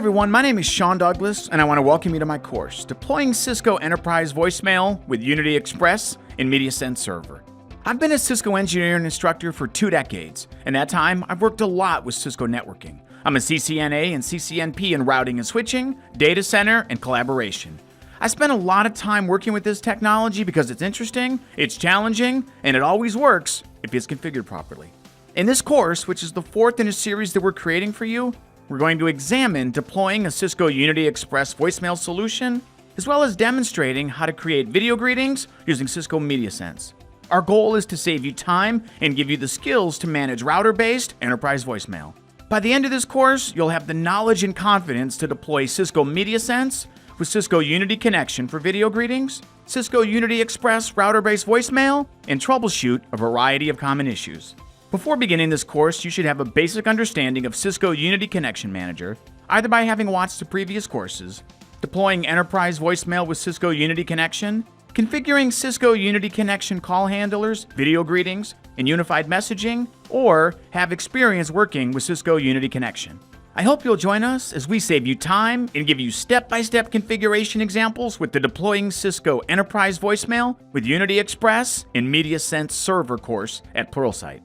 everyone, my name is Sean Douglas, and I want to welcome you to my course, Deploying Cisco Enterprise Voicemail with Unity Express and MediaSense Server. I've been a Cisco engineer and instructor for 2 decades. In that time, I've worked a lot with Cisco networking. I'm a CCNA and CCNP in routing and switching, data center, and collaboration. I spent a lot of time working with this technology because it's interesting, it's challenging, and it always works if it's configured properly. In this course, which is the 4th in a series that we're creating for you, we're going to examine deploying a Cisco Unity Express voicemail solution, as well as demonstrating how to create video greetings using Cisco MediaSense. Our goal is to save you time and give you the skills to manage router-based enterprise voicemail. By the end of this course, you'll have the knowledge and confidence to deploy Cisco MediaSense with Cisco Unity Connection for video greetings, Cisco Unity Express router-based voicemail, and troubleshoot a variety of common issues. Before beginning this course, you should have a basic understanding of Cisco Unity Connection Manager, either by having watched the previous courses, deploying enterprise voicemail with Cisco Unity Connection, configuring Cisco Unity Connection call handlers, video greetings, and unified messaging, or have experience working with Cisco Unity Connection. I hope you'll join us as we save you time and give you step-by-step configuration examples with the Deploying Cisco Enterprise Voicemail with Unity Express and MediaSense Server course at Pluralsight.